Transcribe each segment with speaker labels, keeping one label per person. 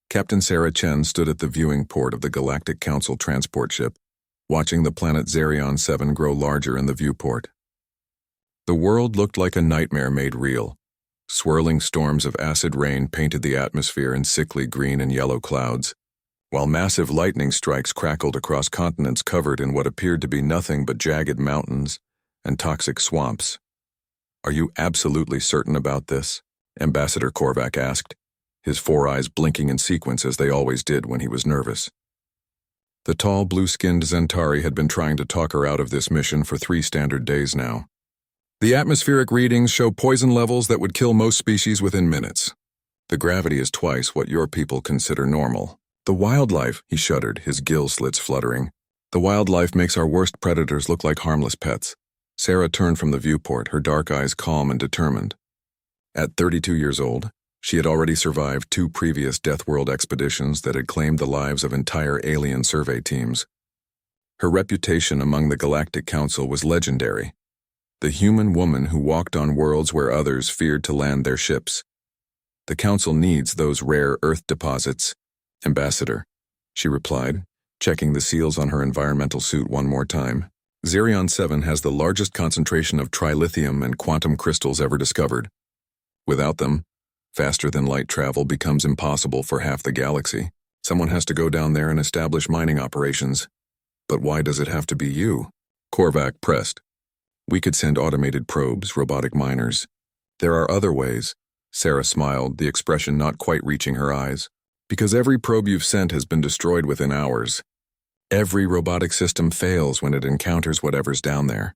Speaker 1: Captain Sarah Chen stood at the viewing port of the Galactic Council transport ship, watching the planet Xerion 7 grow larger in the viewport. The world looked like a nightmare made real. Swirling storms of acid rain painted the atmosphere in sickly green and yellow clouds, while massive lightning strikes crackled across continents covered in what appeared to be nothing but jagged mountains and toxic swamps. "Are you absolutely certain about this?" Ambassador Korvac asked, his four eyes blinking in sequence as they always did when he was nervous. The tall, blue-skinned Zentari had been trying to talk her out of this mission for 3 standard days now. "The atmospheric readings show poison levels that would kill most species within minutes. The gravity is twice what your people consider normal. The wildlife," he shuddered, his gill slits fluttering. "The wildlife makes our worst predators look like harmless pets." Sarah turned from the viewport, her dark eyes calm and determined. At 32 years old, she had already survived 2 previous Deathworld expeditions that had claimed the lives of entire alien survey teams. Her reputation among the Galactic Council was legendary. The human woman who walked on worlds where others feared to land their ships. "The Council needs those rare Earth deposits, Ambassador," she replied, checking the seals on her environmental suit one more time. "Xerion 7 has the largest concentration of trilithium and quantum crystals ever discovered. Without them, faster-than-light travel becomes impossible for half the galaxy. Someone has to go down there and establish mining operations. But why does it have to be you?" Korvac pressed. "We could send automated probes, robotic miners. There are other ways." Sarah smiled, the expression not quite reaching her eyes. "Because every probe you've sent has been destroyed within hours. Every robotic system fails when it encounters whatever's down there.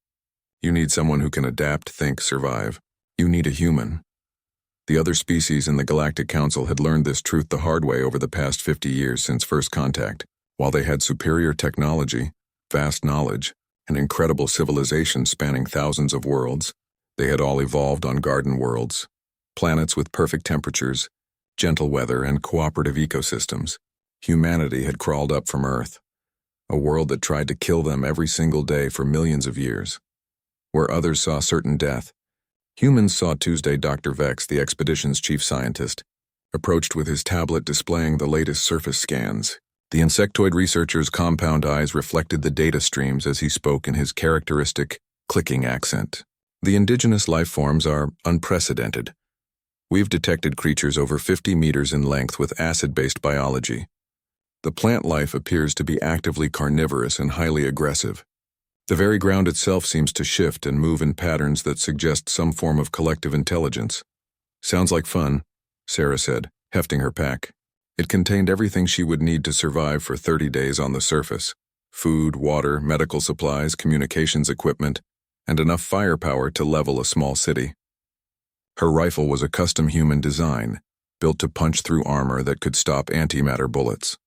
Speaker 1: You need someone who can adapt, think, survive. You need a human." The other species in the Galactic Council had learned this truth the hard way over the past 50 years since first contact. While they had superior technology, vast knowledge, an incredible civilization spanning thousands of worlds, they had all evolved on garden worlds, planets with perfect temperatures, gentle weather, and cooperative ecosystems. Humanity had crawled up from Earth, a world that tried to kill them every single day for millions of years. Where others saw certain death, humans saw Tuesday. Dr. Vex, the expedition's chief scientist, approached with his tablet displaying the latest surface scans. The insectoid researcher's compound eyes reflected the data streams as he spoke in his characteristic, clicking accent. "The indigenous life forms are unprecedented. We've detected creatures over 50 meters in length with acid-based biology. The plant life appears to be actively carnivorous and highly aggressive. The very ground itself seems to shift and move in patterns that suggest some form of collective intelligence." "Sounds like fun," Sarah said, hefting her pack. It contained everything she would need to survive for 30 days on the surface: food, water, medical supplies, communications equipment, and enough firepower to level a small city. Her rifle was a custom human design, built to punch through armor that could stop antimatter bullets.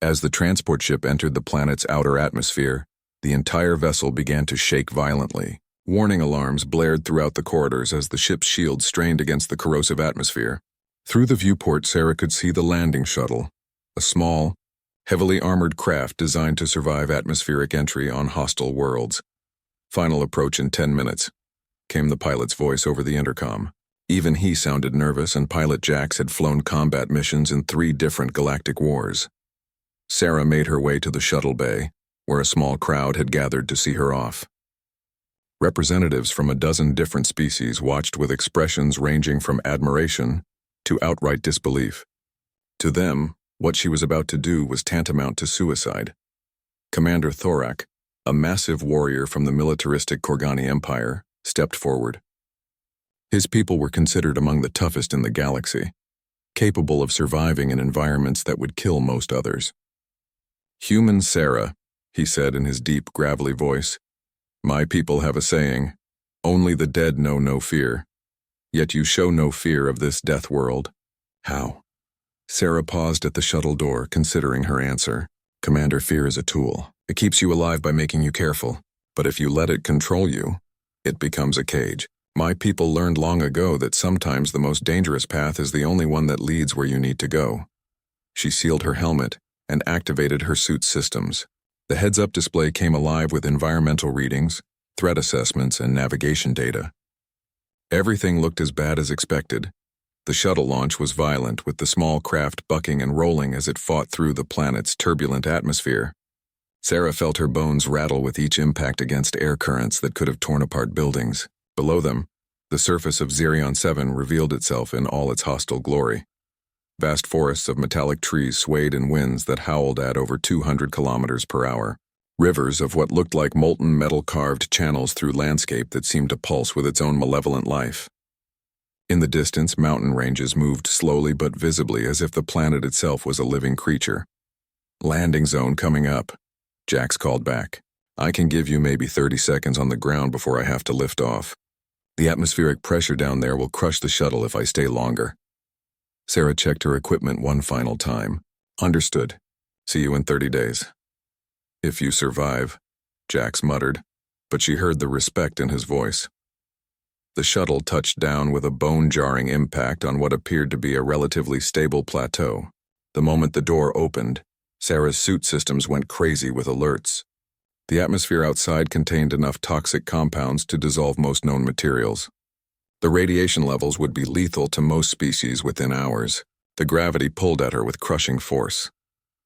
Speaker 1: As the transport ship entered the planet's outer atmosphere, the entire vessel began to shake violently. Warning alarms blared throughout the corridors as the ship's shields strained against the corrosive atmosphere. Through the viewport, Sarah could see the landing shuttle, a small, heavily armored craft designed to survive atmospheric entry on hostile worlds. "Final approach in 10 minutes, came the pilot's voice over the intercom. Even he sounded nervous, and Pilot Jax had flown combat missions in 3 different galactic wars. Sarah made her way to the shuttle bay, where a small crowd had gathered to see her off. Representatives from a dozen different species watched with expressions ranging from admiration to outright disbelief. To them, what she was about to do was tantamount to suicide. Commander Thorak, a massive warrior from the militaristic Korgani Empire, stepped forward. His people were considered among the toughest in the galaxy, capable of surviving in environments that would kill most others. "Human Sarah," he said in his deep, gravelly voice, "my people have a saying, only the dead know no fear. Yet you show no fear of this death world. How?" Sarah paused at the shuttle door, considering her answer. "Commander, fear is a tool. It keeps you alive by making you careful. But if you let it control you, it becomes a cage. My people learned long ago that sometimes the most dangerous path is the only one that leads where you need to go." She sealed her helmet and activated her suit's systems. The heads-up display came alive with environmental readings, threat assessments, and navigation data. Everything looked as bad as expected. The shuttle launch was violent, with the small craft bucking and rolling as it fought through the planet's turbulent atmosphere. Sarah felt her bones rattle with each impact against air currents that could have torn apart buildings. Below them, the surface of Zerion 7 revealed itself in all its hostile glory. Vast forests of metallic trees swayed in winds that howled at over 200 kilometers per hour. Rivers of what looked like molten metal carved channels through landscape that seemed to pulse with its own malevolent life. In the distance, mountain ranges moved slowly but visibly as if the planet itself was a living creature. "Landing zone coming up," Jax called back. "I can give you maybe 30 seconds on the ground before I have to lift off. The atmospheric pressure down there will crush the shuttle if I stay longer." Sarah checked her equipment one final time. "Understood. See you in 30 days. "If you survive," Jax muttered, but she heard the respect in his voice. The shuttle touched down with a bone-jarring impact on what appeared to be a relatively stable plateau. The moment the door opened, Sarah's suit systems went crazy with alerts. The atmosphere outside contained enough toxic compounds to dissolve most known materials. The radiation levels would be lethal to most species within hours. The gravity pulled at her with crushing force.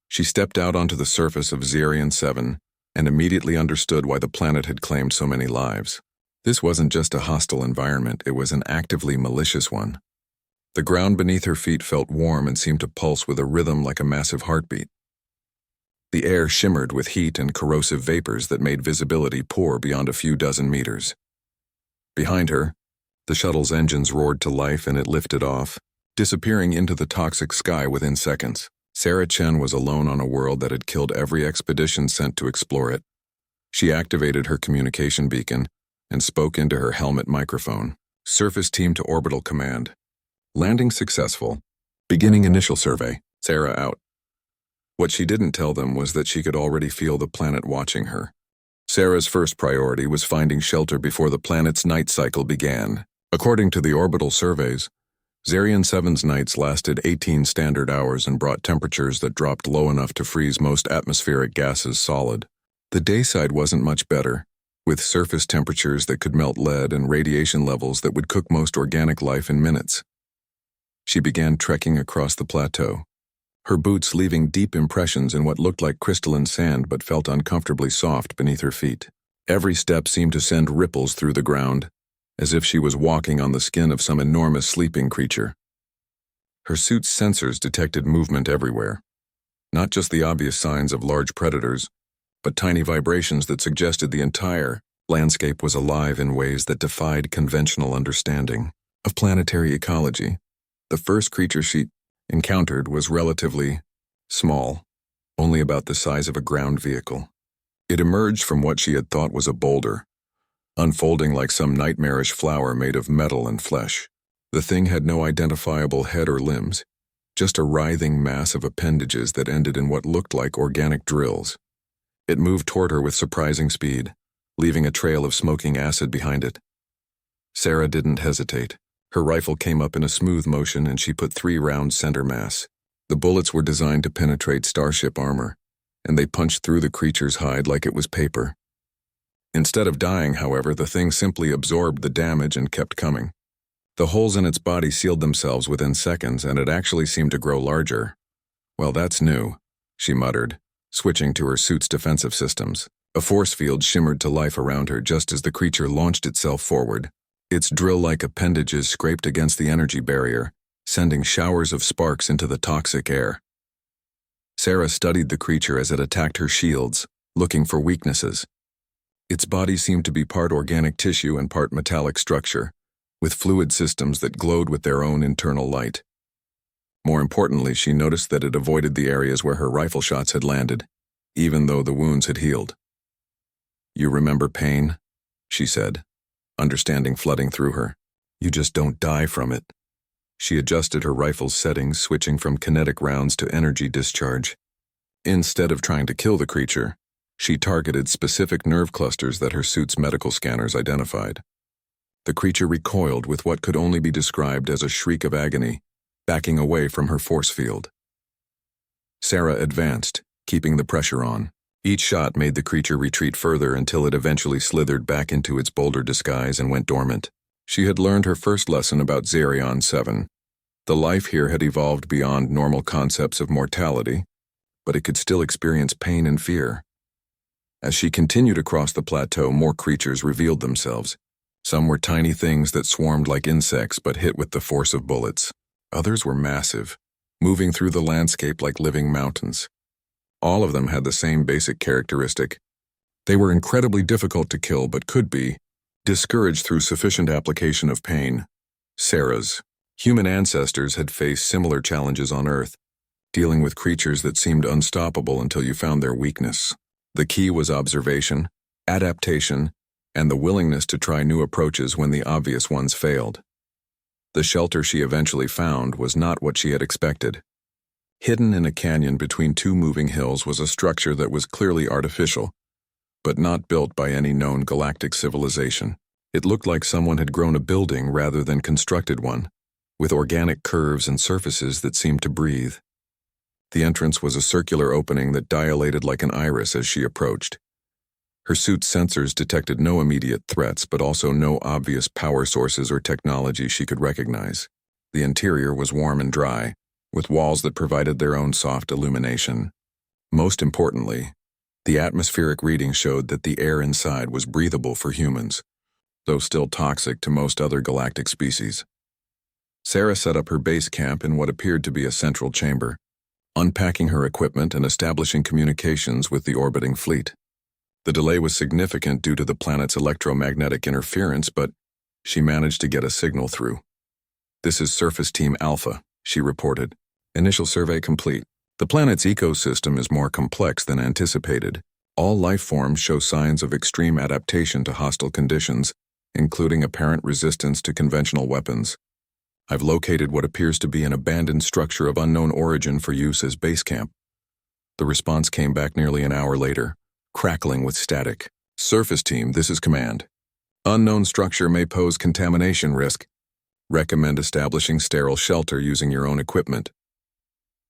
Speaker 1: She stepped out onto the surface of Zerion 7 and immediately understood why the planet had claimed so many lives. This wasn't just a hostile environment, it was an actively malicious one. The ground beneath her feet felt warm and seemed to pulse with a rhythm like a massive heartbeat. The air shimmered with heat and corrosive vapors that made visibility poor beyond a few dozen meters. Behind her, the shuttle's engines roared to life and it lifted off, disappearing into the toxic sky within seconds. Sarah Chen was alone on a world that had killed every expedition sent to explore it. She activated her communication beacon and spoke into her helmet microphone. "Surface team to orbital command. Landing successful. Beginning initial survey. Sarah out." What she didn't tell them was that she could already feel the planet watching her. Sarah's first priority was finding shelter before the planet's night cycle began. According to the orbital surveys, Zerion 7's nights lasted 18 standard hours and brought temperatures that dropped low enough to freeze most atmospheric gases solid. The day side wasn't much better, with surface temperatures that could melt lead and radiation levels that would cook most organic life in minutes. She began trekking across the plateau, her boots leaving deep impressions in what looked like crystalline sand but felt uncomfortably soft beneath her feet. Every step seemed to send ripples through the ground, as if she was walking on the skin of some enormous sleeping creature. Her suit's sensors detected movement everywhere, not just the obvious signs of large predators, but tiny vibrations that suggested the entire landscape was alive in ways that defied conventional understanding of planetary ecology. The first creature she encountered was relatively small, only about the size of a ground vehicle. It emerged from what she had thought was a boulder, unfolding like some nightmarish flower made of metal and flesh. The thing had no identifiable head or limbs, just a writhing mass of appendages that ended in what looked like organic drills. It moved toward her with surprising speed, leaving a trail of smoking acid behind it. Sarah didn't hesitate. Her rifle came up in a smooth motion and she put 3 rounds center mass. The bullets were designed to penetrate starship armor, and they punched through the creature's hide like it was paper. Instead of dying, however, the thing simply absorbed the damage and kept coming. The holes in its body sealed themselves within seconds, and it actually seemed to grow larger. "Well, that's new," she muttered, switching to her suit's defensive systems. A force field shimmered to life around her just as the creature launched itself forward. Its drill-like appendages scraped against the energy barrier, sending showers of sparks into the toxic air. Sarah studied the creature as it attacked her shields, looking for weaknesses. Its body seemed to be part organic tissue and part metallic structure, with fluid systems that glowed with their own internal light. More importantly, she noticed that it avoided the areas where her rifle shots had landed, even though the wounds had healed. "You remember pain?" she said, understanding flooding through her. "You just don't die from it." She adjusted her rifle's settings, switching from kinetic rounds to energy discharge. Instead of trying to kill the creature, she targeted specific nerve clusters that her suit's medical scanners identified. The creature recoiled with what could only be described as a shriek of agony, backing away from her force field. Sarah advanced, keeping the pressure on. Each shot made the creature retreat further until it eventually slithered back into its boulder disguise and went dormant. She had learned her first lesson about Zerion 7. The life here had evolved beyond normal concepts of mortality, but it could still experience pain and fear. As she continued across the plateau, more creatures revealed themselves. Some were tiny things that swarmed like insects but hit with the force of bullets. Others were massive, moving through the landscape like living mountains. All of them had the same basic characteristic. They were incredibly difficult to kill but could be discouraged through sufficient application of pain. Sarah's human ancestors had faced similar challenges on Earth, dealing with creatures that seemed unstoppable until you found their weakness. The key was observation, adaptation, and the willingness to try new approaches when the obvious ones failed. The shelter she eventually found was not what she had expected. Hidden in a canyon between two moving hills was a structure that was clearly artificial, but not built by any known galactic civilization. It looked like someone had grown a building rather than constructed one, with organic curves and surfaces that seemed to breathe. The entrance was a circular opening that dilated like an iris as she approached. Her suit's sensors detected no immediate threats, but also no obvious power sources or technology she could recognize. The interior was warm and dry, with walls that provided their own soft illumination. Most importantly, the atmospheric reading showed that the air inside was breathable for humans, though still toxic to most other galactic species. Sarah set up her base camp in what appeared to be a central chamber, unpacking her equipment and establishing communications with the orbiting fleet. The delay was significant due to the planet's electromagnetic interference, but she managed to get a signal through. "This is Surface Team Alpha," she reported. "Initial survey complete. The planet's ecosystem is more complex than anticipated. All life forms show signs of extreme adaptation to hostile conditions, including apparent resistance to conventional weapons. I've located what appears to be an abandoned structure of unknown origin for use as base camp." The response came back nearly an hour later, crackling with static. "Surface Team, this is Command. Unknown structure may pose contamination risk. Recommend establishing sterile shelter using your own equipment."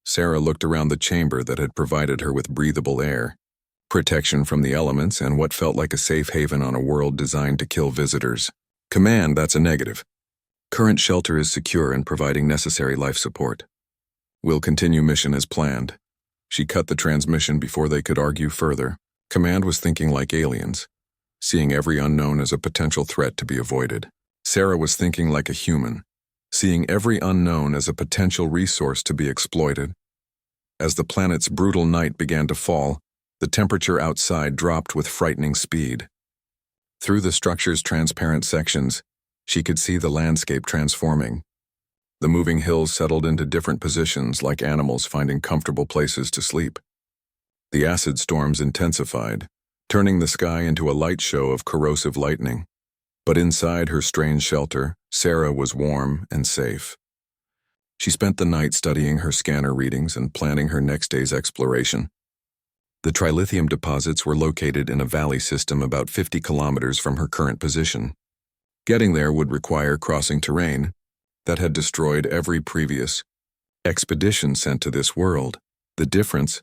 Speaker 1: Sarah looked around the chamber that had provided her with breathable air, protection from the elements, and what felt like a safe haven on a world designed to kill visitors. "Command, that's a negative. Current shelter is secure and providing necessary life support. We'll continue mission as planned." She cut the transmission before they could argue further. Command was thinking like aliens, seeing every unknown as a potential threat to be avoided. Sarah was thinking like a human, seeing every unknown as a potential resource to be exploited. As the planet's brutal night began to fall, the temperature outside dropped with frightening speed. Through the structure's transparent sections, she could see the landscape transforming. The moving hills settled into different positions like animals finding comfortable places to sleep. The acid storms intensified, turning the sky into a light show of corrosive lightning. But inside her strange shelter, Sarah was warm and safe. She spent the night studying her scanner readings and planning her next day's exploration. The trilithium deposits were located in a valley system about 50 kilometers from her current position. Getting there would require crossing terrain that had destroyed every previous expedition sent to this world. The difference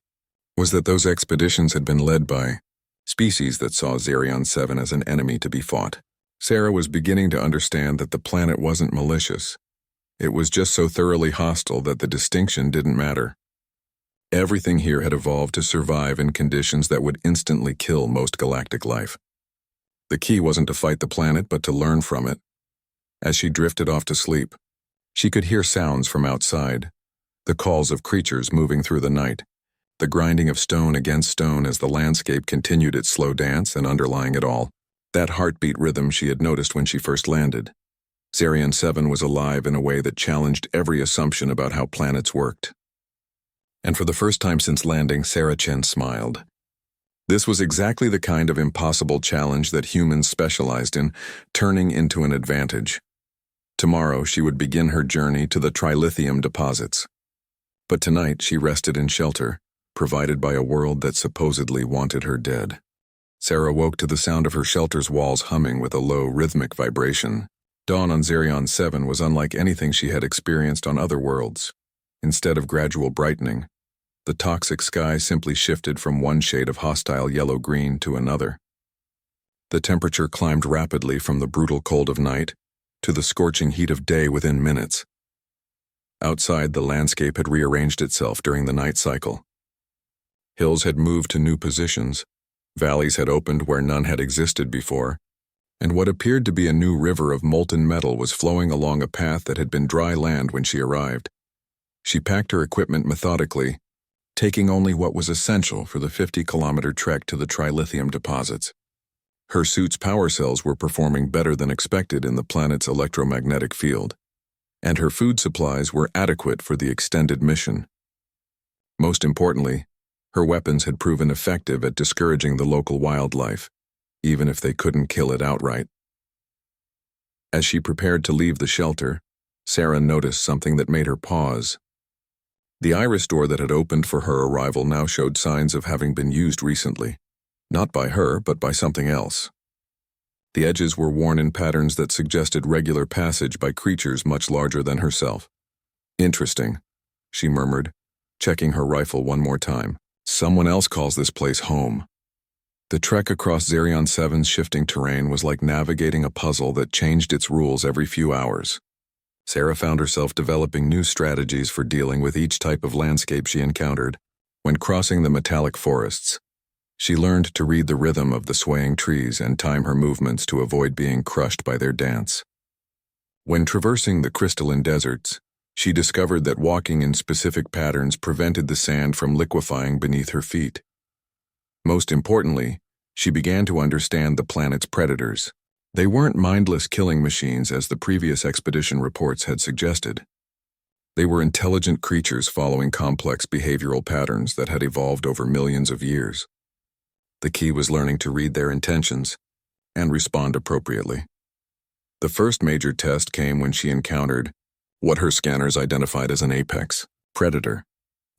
Speaker 1: was that those expeditions had been led by species that saw Zerion 7 as an enemy to be fought. Sarah was beginning to understand that the planet wasn't malicious. It was just so thoroughly hostile that the distinction didn't matter. Everything here had evolved to survive in conditions that would instantly kill most galactic life. The key wasn't to fight the planet, but to learn from it. As she drifted off to sleep, she could hear sounds from outside, the calls of creatures moving through the night, the grinding of stone against stone as the landscape continued its slow dance, and underlying it all, that heartbeat rhythm she had noticed when she first landed. Zerion 7 was alive in a way that challenged every assumption about how planets worked. And for the first time since landing, Sarah Chen smiled. This was exactly the kind of impossible challenge that humans specialized in, turning into an advantage. Tomorrow she would begin her journey to the trilithium deposits. But tonight she rested in shelter, provided by a world that supposedly wanted her dead. Sarah woke to the sound of her shelter's walls humming with a low, rhythmic vibration. Dawn on Zerion 7 was unlike anything she had experienced on other worlds. Instead of gradual brightening, the toxic sky simply shifted from one shade of hostile yellow-green to another. The temperature climbed rapidly from the brutal cold of night to the scorching heat of day within minutes. Outside, the landscape had rearranged itself during the night cycle. Hills had moved to new positions, valleys had opened where none had existed before, and what appeared to be a new river of molten metal was flowing along a path that had been dry land when she arrived. She packed her equipment methodically, taking only what was essential for the 50-kilometer trek to the trilithium deposits. Her suit's power cells were performing better than expected in the planet's electromagnetic field, and her food supplies were adequate for the extended mission. Most importantly, her weapons had proven effective at discouraging the local wildlife, even if they couldn't kill it outright. As she prepared to leave the shelter, Sarah noticed something that made her pause. The iris door that had opened for her arrival now showed signs of having been used recently, not by her, but by something else. The edges were worn in patterns that suggested regular passage by creatures much larger than herself. "Interesting," she murmured, checking her rifle one more time. "Someone else calls this place home." The trek across Zerion 7's shifting terrain was like navigating a puzzle that changed its rules every few hours. Sarah found herself developing new strategies for dealing with each type of landscape she encountered. When crossing the metallic forests, she learned to read the rhythm of the swaying trees and time her movements to avoid being crushed by their dance. When traversing the crystalline deserts, she discovered that walking in specific patterns prevented the sand from liquefying beneath her feet. Most importantly, she began to understand the planet's predators. They weren't mindless killing machines as the previous expedition reports had suggested. They were intelligent creatures following complex behavioral patterns that had evolved over millions of years. The key was learning to read their intentions and respond appropriately. The first major test came when she encountered what her scanners identified as an apex predator,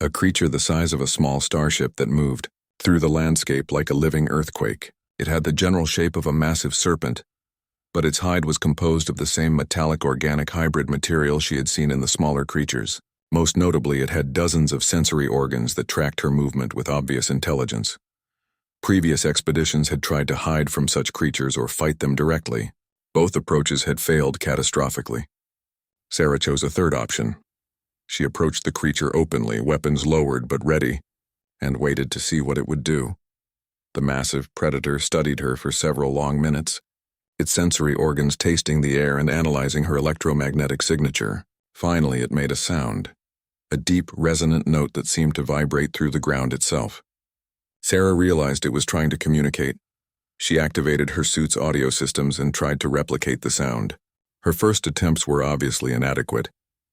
Speaker 1: a creature the size of a small starship that moved through the landscape like a living earthquake. It had the general shape of a massive serpent, but its hide was composed of the same metallic organic hybrid material she had seen in the smaller creatures. Most notably, it had dozens of sensory organs that tracked her movement with obvious intelligence. Previous expeditions had tried to hide from such creatures or fight them directly. Both approaches had failed catastrophically. Sarah chose a third option. She approached the creature openly, weapons lowered but ready, and waited to see what it would do. The massive predator studied her for several long minutes, its sensory organs tasting the air and analyzing her electromagnetic signature. Finally, it made a sound, a deep, resonant note that seemed to vibrate through the ground itself. Sarah realized it was trying to communicate. She activated her suit's audio systems and tried to replicate the sound. Her first attempts were obviously inadequate,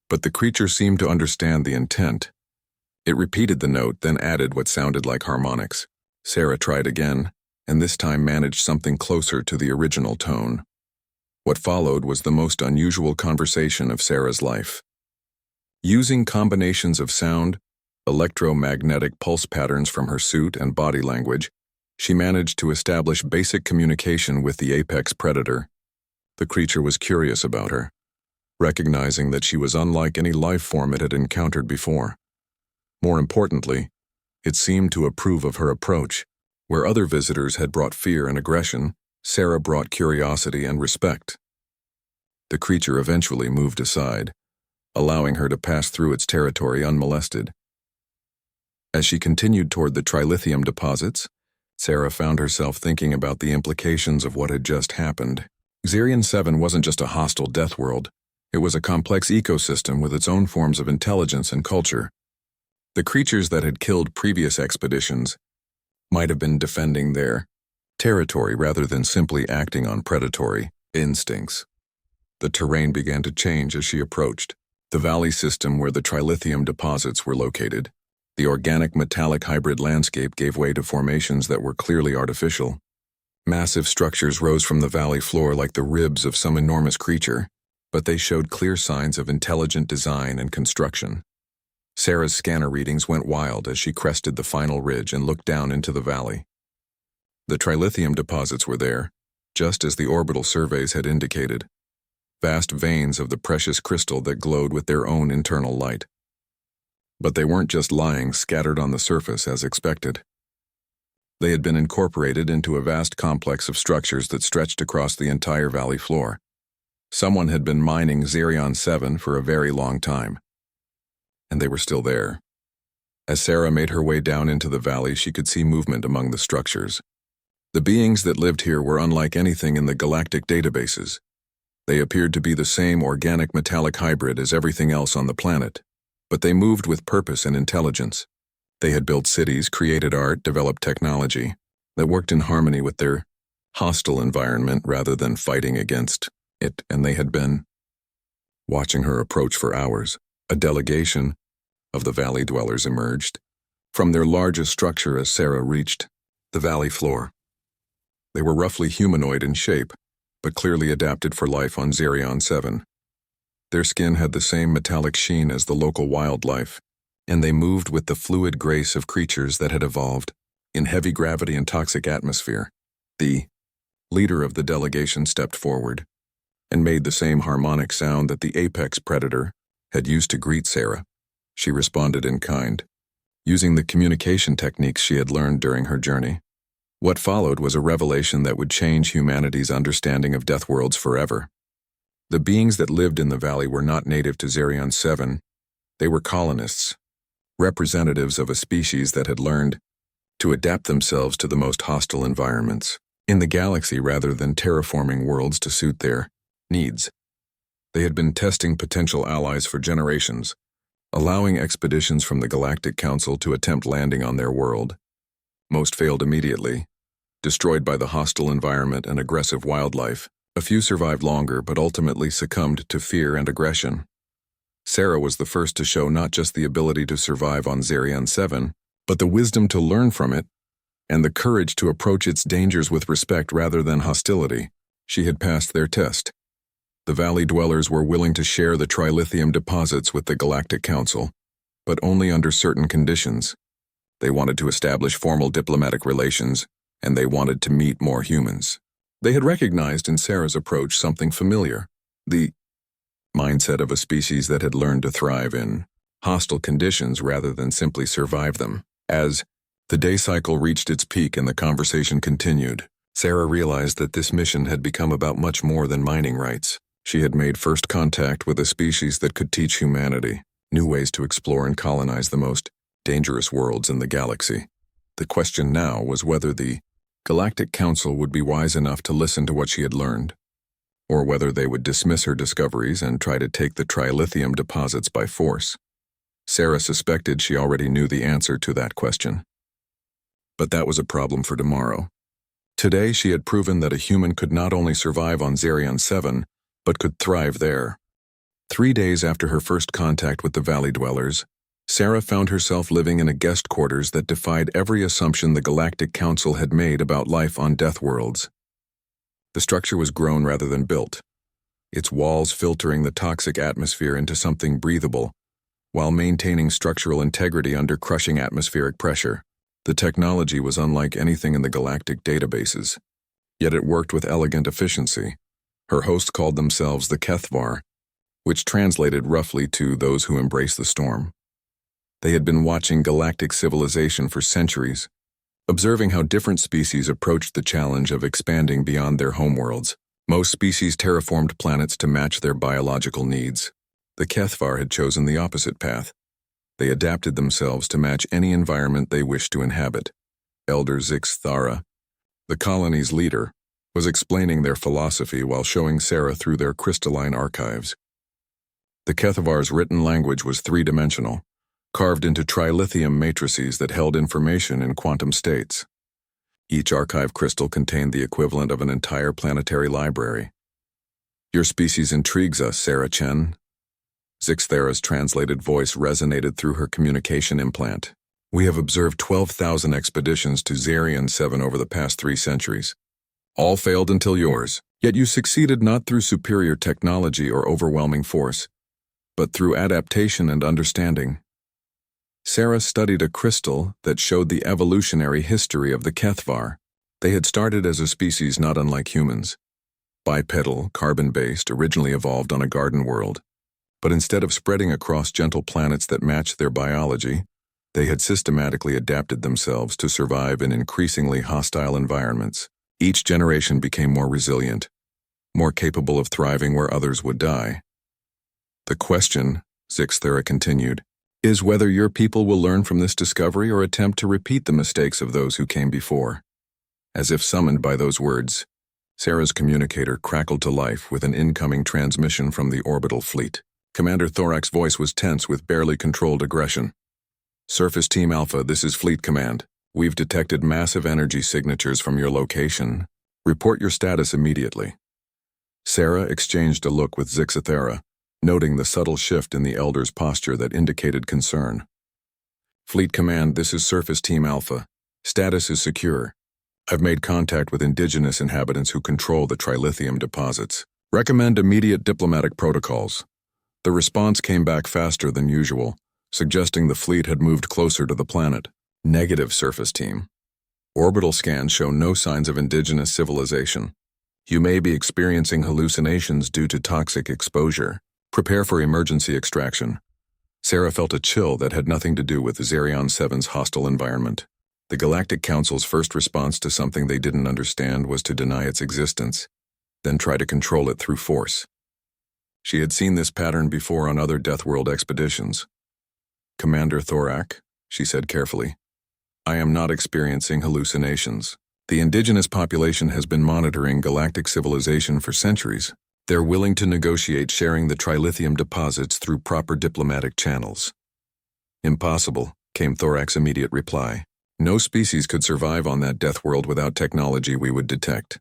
Speaker 1: but the creature seemed to understand the intent. It repeated the note, then added what sounded like harmonics. Sarah tried again, and this time managed something closer to the original tone. What followed was the most unusual conversation of Sarah's life. Using combinations of sound, electromagnetic pulse patterns from her suit and body language, she managed to establish basic communication with the apex predator. The creature was curious about her, recognizing that she was unlike any life form it had encountered before. More importantly, it seemed to approve of her approach. Where other visitors had brought fear and aggression, Sarah brought curiosity and respect. The creature eventually moved aside, allowing her to pass through its territory unmolested. As she continued toward the trilithium deposits, Sarah found herself thinking about the implications of what had just happened. Zerion 7 wasn't just a hostile death world. It was a complex ecosystem with its own forms of intelligence and culture. The creatures that had killed previous expeditions might have been defending their territory rather than simply acting on predatory instincts. The terrain began to change as she approached. The valley system where the trilithium deposits were located, the organic metallic hybrid landscape gave way to formations that were clearly artificial. Massive structures rose from the valley floor like the ribs of some enormous creature, but they showed clear signs of intelligent design and construction. Sarah's scanner readings went wild as she crested the final ridge and looked down into the valley. The trilithium deposits were there, just as the orbital surveys had indicated. Vast veins of the precious crystal that glowed with their own internal light. But they weren't just lying scattered on the surface as expected. They had been incorporated into a vast complex of structures that stretched across the entire valley floor. Someone had been mining Zerion 7 for a very long time. and they were still there. As Sarah made her way down into the valley, she could see movement among the structures. The beings that lived here were unlike anything in the galactic databases. They appeared to be the same organic metallic hybrid as everything else on the planet, but they moved with purpose and intelligence. They had built cities, created art, developed technology that worked in harmony with their hostile environment rather than fighting against it, and they had been watching her approach for hours. A delegation of the valley dwellers emerged from their largest structure as Sarah reached the valley floor. They were roughly humanoid in shape, but clearly adapted for life on Zerion 7. Their skin had the same metallic sheen as the local wildlife, and they moved with the fluid grace of creatures that had evolved in heavy gravity and toxic atmosphere. The leader of the delegation stepped forward and made the same harmonic sound that the apex predator had used to greet Sarah. She responded in kind, using the communication techniques she had learned during her journey. What followed was a revelation that would change humanity's understanding of Deathworlds forever. The beings that lived in the valley were not native to Zerion 7. They were colonists, representatives of a species that had learned to adapt themselves to the most hostile environments in the galaxy rather than terraforming worlds to suit their needs. They had been testing potential allies for generations, allowing expeditions from the Galactic Council to attempt landing on their world. Most failed immediately, destroyed by the hostile environment and aggressive wildlife. A few survived longer but ultimately succumbed to fear and aggression. Sarah was the first to show not just the ability to survive on Zerion 7, but the wisdom to learn from it and the courage to approach its dangers with respect rather than hostility. She had passed their test. The valley dwellers were willing to share the trilithium deposits with the Galactic Council, but only under certain conditions. They wanted to establish formal diplomatic relations, and they wanted to meet more humans. They had recognized in Sarah's approach something familiar, the mindset of a species that had learned to thrive in hostile conditions rather than simply survive them. As the day cycle reached its peak and the conversation continued, Sarah realized that this mission had become about much more than mining rights. She had made first contact with a species that could teach humanity new ways to explore and colonize the most dangerous worlds in the galaxy. The question now was whether the Galactic Council would be wise enough to listen to what she had learned, or whether they would dismiss her discoveries and try to take the trilithium deposits by force. Sarah suspected she already knew the answer to that question. But that was a problem for tomorrow. Today she had proven that a human could not only survive on Zerion 7, but could thrive there. 3 days after her first contact with the valley dwellers, Sarah found herself living in a guest quarters that defied every assumption the Galactic Council had made about life on Deathworlds. The structure was grown rather than built, its walls filtering the toxic atmosphere into something breathable, while maintaining structural integrity under crushing atmospheric pressure. The technology was unlike anything in the galactic databases, yet it worked with elegant efficiency. Her hosts called themselves the Kethvar, which translated roughly to those who embrace the storm. They had been watching galactic civilization for centuries, observing how different species approached the challenge of expanding beyond their homeworlds. Most species terraformed planets to match their biological needs. The Kethvar had chosen the opposite path. They adapted themselves to match any environment they wished to inhabit. Elder Zix Thara, the colony's leader, was explaining their philosophy while showing Sarah through their crystalline archives. The Kethavar's written language was three-dimensional, carved into trilithium matrices that held information in quantum states. Each archive crystal contained the equivalent of an entire planetary library. "Your species intrigues us, Sarah Chen." Zixthera's translated voice resonated through her communication implant. "We have observed 12,000 expeditions to Zerion 7 over the past 3 centuries. All failed until yours. Yet you succeeded not through superior technology or overwhelming force, but through adaptation and understanding." Sarah studied a crystal that showed the evolutionary history of the Kethvar. They had started as a species not unlike humans. Bipedal, carbon-based, originally evolved on a garden world. But instead of spreading across gentle planets that matched their biology, they had systematically adapted themselves to survive in increasingly hostile environments. Each generation became more resilient, more capable of thriving where others would die. "The question," Zixthera continued, is whether your people will learn from this discovery or attempt to repeat the mistakes of those who came before. As if summoned by those words, Sarah's communicator crackled to life with an incoming transmission from the orbital fleet. Commander Thorak's voice was tense with barely controlled aggression. "Surface Team Alpha, this is Fleet Command. We've detected massive energy signatures from your location. Report your status immediately." Sarah exchanged a look with Zixathera, noting the subtle shift in the Elder's posture that indicated concern. "Fleet Command, this is Surface Team Alpha. Status is secure. I've made contact with indigenous inhabitants who control the trilithium deposits. Recommend immediate diplomatic protocols." The response came back faster than usual, suggesting the fleet had moved closer to the planet. Negative, Surface Team. Orbital scans show no signs of indigenous civilization. You may be experiencing hallucinations due to toxic exposure. Prepare for emergency extraction. Sarah felt a chill that had nothing to do with Zerion 7's hostile environment. The Galactic Council's first response to something they didn't understand was to deny its existence, then try to control it through force. She had seen this pattern before on other Deathworld expeditions. "Commander Thorak," she said carefully, "I am not experiencing hallucinations. The indigenous population has been monitoring galactic civilization for centuries. They're willing to negotiate sharing the trilithium deposits through proper diplomatic channels." "Impossible," came Thorak's immediate reply. "No species could survive on that Deathworld without technology we would detect.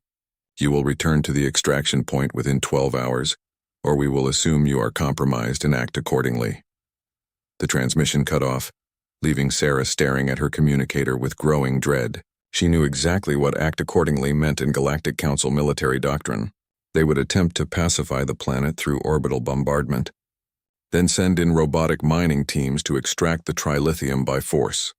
Speaker 1: You will return to the extraction point within 12 hours, or we will assume you are compromised and act accordingly." The transmission cut off, leaving Sarah staring at her communicator with growing dread. She knew exactly what act accordingly meant in Galactic Council military doctrine. They would attempt to pacify the planet through orbital bombardment, then send in robotic mining teams to extract the trilithium by force.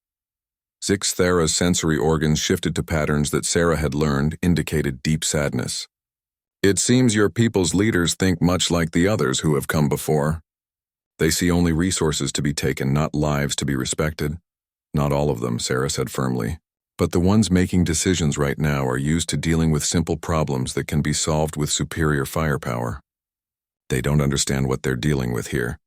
Speaker 1: Zixathera's sensory organs shifted to patterns that Sarah had learned indicated deep sadness. "It seems your people's leaders think much like the others who have come before. They see only resources to be taken, not lives to be respected." "Not all of them," Sarah said firmly. "But the ones making decisions right now are used to dealing with simple problems that can be solved with superior firepower. They don't understand what they're dealing with here."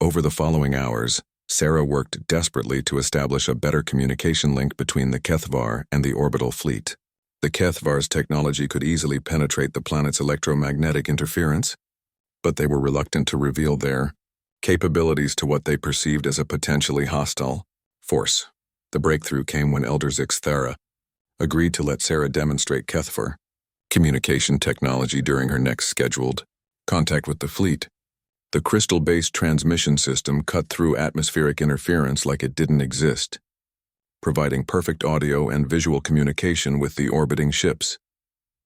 Speaker 1: Over the following hours, Sarah worked desperately to establish a better communication link between the Kethvar and the orbital fleet. The Kethvar's technology could easily penetrate the planet's electromagnetic interference, but they were reluctant to reveal their capabilities to what they perceived as a potentially hostile force. The breakthrough came when Elder Zixathera agreed to let Sarah demonstrate Kethvar communication technology during her next scheduled contact with the fleet. The crystal-based transmission system cut through atmospheric interference like it didn't exist, providing perfect audio and visual communication with the orbiting ships.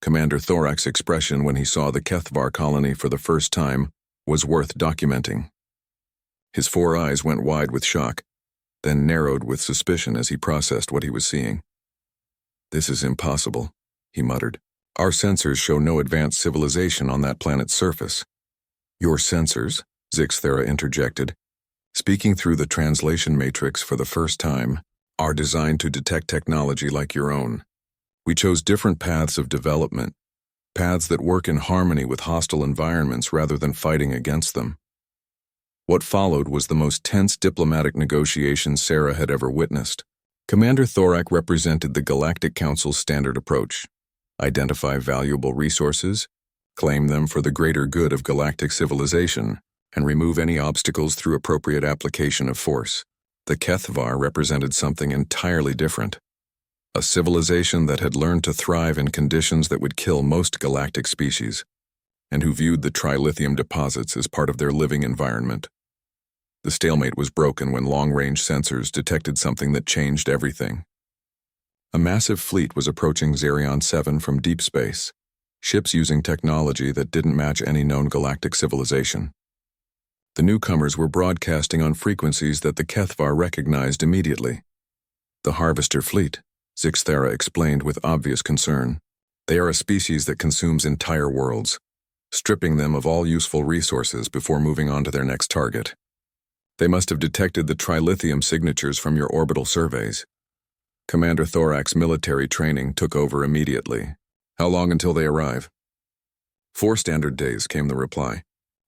Speaker 1: Commander Thorak's expression when he saw the Kethvar colony for the first time was worth documenting. His 4 eyes went wide with shock, then narrowed with suspicion as he processed what he was seeing. "This is impossible," he muttered. "Our sensors show no advanced civilization on that planet's surface." "Your sensors," Zixathera interjected, speaking through the translation matrix for the first time, "are designed to detect technology like your own. We chose different paths of development, paths that work in harmony with hostile environments rather than fighting against them." What followed was the most tense diplomatic negotiation Sarah had ever witnessed. Commander Thorak represented the Galactic Council's standard approach: identify valuable resources, claim them for the greater good of galactic civilization, and remove any obstacles through appropriate application of force. The Kethvar represented something entirely different: a civilization that had learned to thrive in conditions that would kill most galactic species, and who viewed the trilithium deposits as part of their living environment. The stalemate was broken when long-range sensors detected something that changed everything. A massive fleet was approaching Zerion 7 from deep space, ships using technology that didn't match any known galactic civilization. The newcomers were broadcasting on frequencies that the Kethvar recognized immediately. "The Harvester Fleet," Zixathera explained with obvious concern. "They are a species that consumes entire worlds, stripping them of all useful resources before moving on to their next target. They must have detected the trilithium signatures from your orbital surveys." Commander Thorak's military training took over immediately. "How long until they arrive?" 4 standard days, came the reply.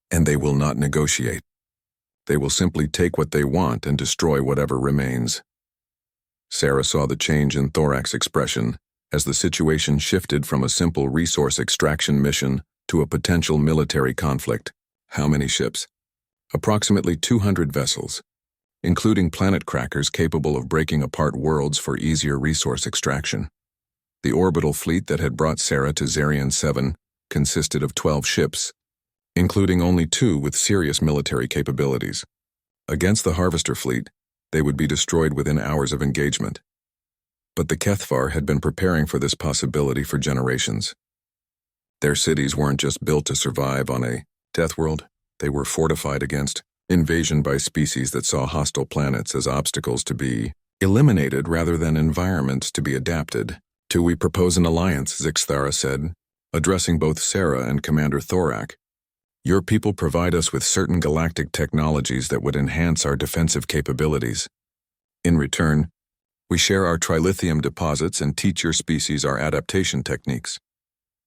Speaker 1: "And they will not negotiate." They will simply take what they want and destroy whatever remains. Sarah saw the change in Thorak's expression as the situation shifted from a simple resource extraction mission to a potential military conflict. How many ships? Approximately 200 vessels, including planet crackers capable of breaking apart worlds for easier resource extraction. The orbital fleet that had brought Sarah to Zarian 7 consisted of 12 ships, including only 2 with serious military capabilities. Against the Harvester fleet, they would be destroyed within hours of engagement. But the Kethvar had been preparing for this possibility for generations. Their cities weren't just built to survive on a Deathworld, they were fortified against invasion by species that saw hostile planets as obstacles to be eliminated rather than environments to be adapted. "Do we propose an alliance?" Zixthara said, addressing both Sarah and Commander Thorak. "Your people provide us with certain galactic technologies that would enhance our defensive capabilities. In return, we share our trilithium deposits and teach your species our adaptation techniques."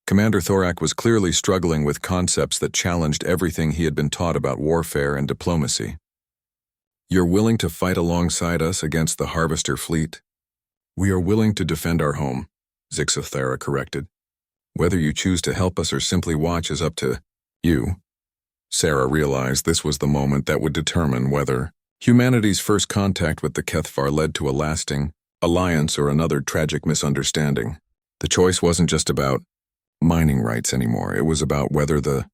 Speaker 1: Commander Thorak was clearly struggling with concepts that challenged everything he had been taught about warfare and diplomacy. "You're willing to fight alongside us against the Harvester fleet?" "We are willing to defend our home," Zixthara corrected. "Whether you choose to help us or simply watch is up to you." Sarah realized this was the moment that would determine whether humanity's first contact with the Kethvar led to a lasting alliance or another tragic misunderstanding. The choice wasn't just about mining rights anymore. It was about whether the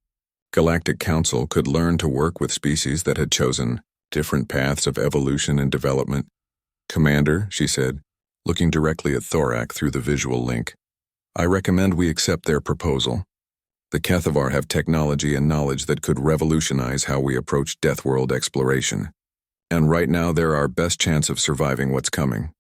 Speaker 1: Galactic Council could learn to work with species that had chosen different paths of evolution and development. "Commander," she said, looking directly at Thorak through the visual link, "I recommend we accept their proposal. The Kethvar have technology and knowledge that could revolutionize how we approach Deathworld exploration. And right now they're our best chance of surviving what's coming."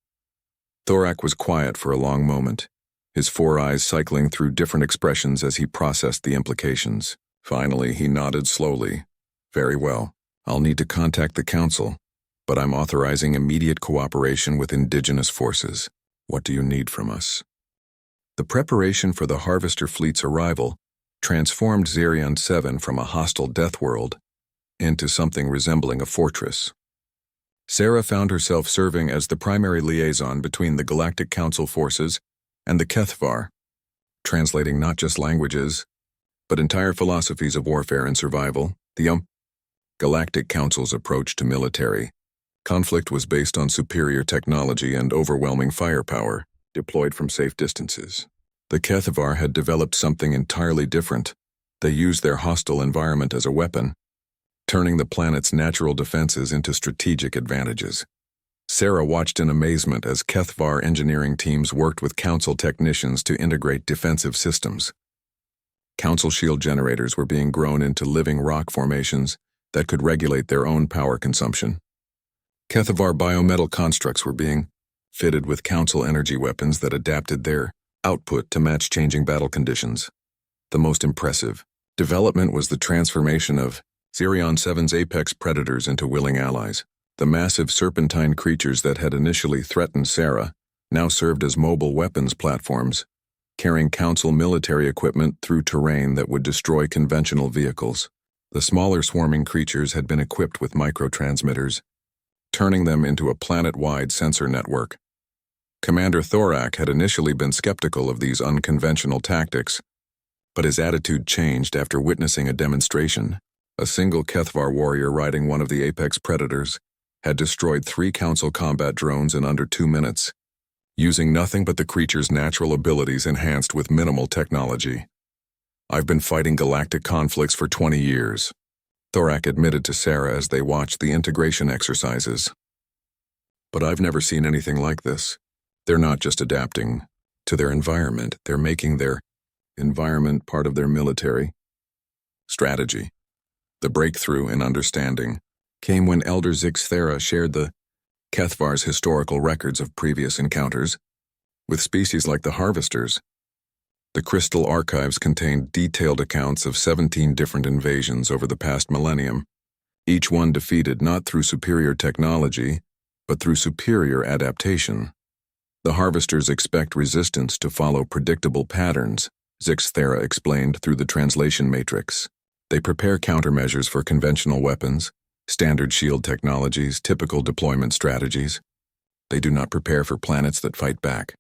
Speaker 1: Thorak was quiet for a long moment, his 4 eyes cycling through different expressions as he processed the implications. Finally, he nodded slowly. "Very well. I'll need to contact the Council, but I'm authorizing immediate cooperation with indigenous forces. What do you need from us?" The preparation for the Harvester fleet's arrival transformed Zarian 7 from a hostile Deathworld into something resembling a fortress. Sarah found herself serving as the primary liaison between the Galactic Council forces and the Kethvar, translating not just languages, but entire philosophies of warfare and survival. The Galactic Council's approach to military conflict was based on superior technology and overwhelming firepower, deployed from safe distances. The Kethvar had developed something entirely different. They used their hostile environment as a weapon, turning the planet's natural defenses into strategic advantages. Sarah watched in amazement as Kethvar engineering teams worked with Council technicians to integrate defensive systems. Council shield generators were being grown into living rock formations that could regulate their own power consumption. Kethvar biometal constructs were being fitted with Council energy weapons that adapted their output to match changing battle conditions. The most impressive development was the transformation of Zarian 7's apex predators into willing allies. The massive serpentine creatures that had initially threatened Sarah now served as mobile weapons platforms, carrying Council military equipment through terrain that would destroy conventional vehicles. The smaller swarming creatures had been equipped with microtransmitters, turning them into a planet-wide sensor network. Commander Thorak had initially been skeptical of these unconventional tactics, but his attitude changed after witnessing a demonstration. A single Kethvar warrior riding one of the apex predators had destroyed 3 Council combat drones in under 2 minutes, using nothing but the creature's natural abilities enhanced with minimal technology. "I've been fighting galactic conflicts for 20 years, Thorak admitted to Sarah as they watched the integration exercises. "But I've never seen anything like this. They're not just adapting to their environment, they're making their environment part of their military strategy." The breakthrough in understanding came when Elder Zixthara shared the Kethvar's historical records of previous encounters with species like the Harvesters. The crystal archives contained detailed accounts of 17 different invasions over the past millennium, each one defeated not through superior technology, but through superior adaptation. The Harvesters expect resistance to follow predictable patterns, Zixthara explained through the translation matrix. They prepare countermeasures for conventional weapons, Standard shield technologies, typical deployment strategies. They do not prepare for planets that fight back.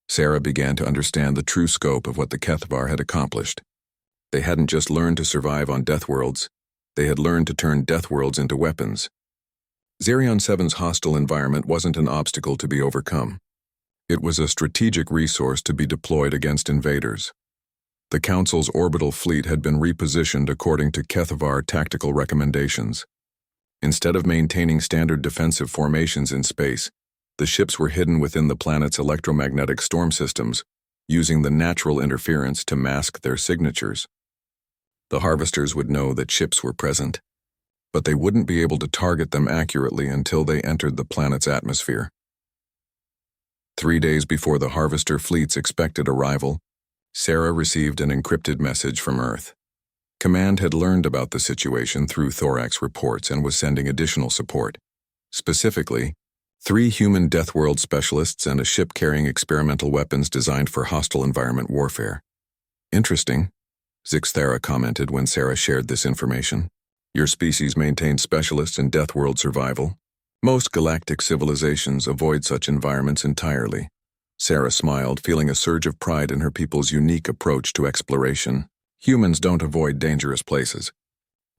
Speaker 1: Sarah began to understand the true scope of what the Kethvar had accomplished. They hadn't just learned to survive on Deathworlds, they had learned to turn Deathworlds into weapons. Zerion 7's hostile environment wasn't an obstacle to be overcome. It was a strategic resource to be deployed against invaders. The Council's orbital fleet had been repositioned according to Kethvar tactical recommendations. Instead of maintaining standard defensive formations in space, the ships were hidden within the planet's electromagnetic storm systems, using the natural interference to mask their signatures. The harvesters would know that ships were present, but they wouldn't be able to target them accurately until they entered the planet's atmosphere. 3 days before the harvester fleet's expected arrival, Sarah received an encrypted message from Earth. Command had learned about the situation through Thorax reports and was sending additional support. Specifically, 3 human Deathworld specialists and a ship carrying experimental weapons designed for hostile environment warfare. Interesting, Zixthera commented when Sarah shared this information. Your species maintains specialists in Deathworld survival. Most galactic civilizations avoid such environments entirely. Sarah smiled, feeling a surge of pride in her people's unique approach to exploration. Humans don't avoid dangerous places.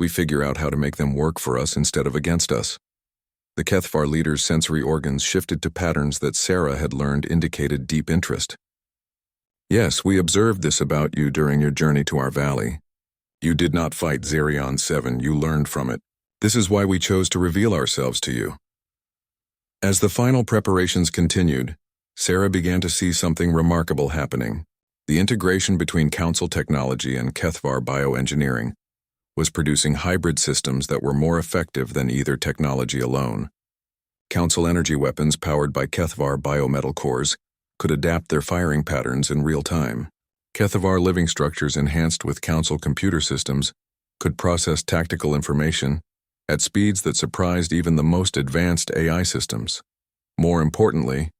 Speaker 1: We figure out how to make them work for us instead of against us. The Kethvar leader's sensory organs shifted to patterns that Sarah had learned indicated deep interest. Yes, we observed this about you during your journey to our valley. You did not fight Zerion 7, you learned from it. This is why we chose to reveal ourselves to you. As the final preparations continued, Sarah began to see something remarkable happening. The integration between Council technology and Kethvar bioengineering was producing hybrid systems that were more effective than either technology alone. Council energy weapons powered by Kethvar biometal cores could adapt their firing patterns in real time. Kethvar living structures enhanced with Council computer systems could process tactical information at speeds that surprised even the most advanced AI systems. More importantly,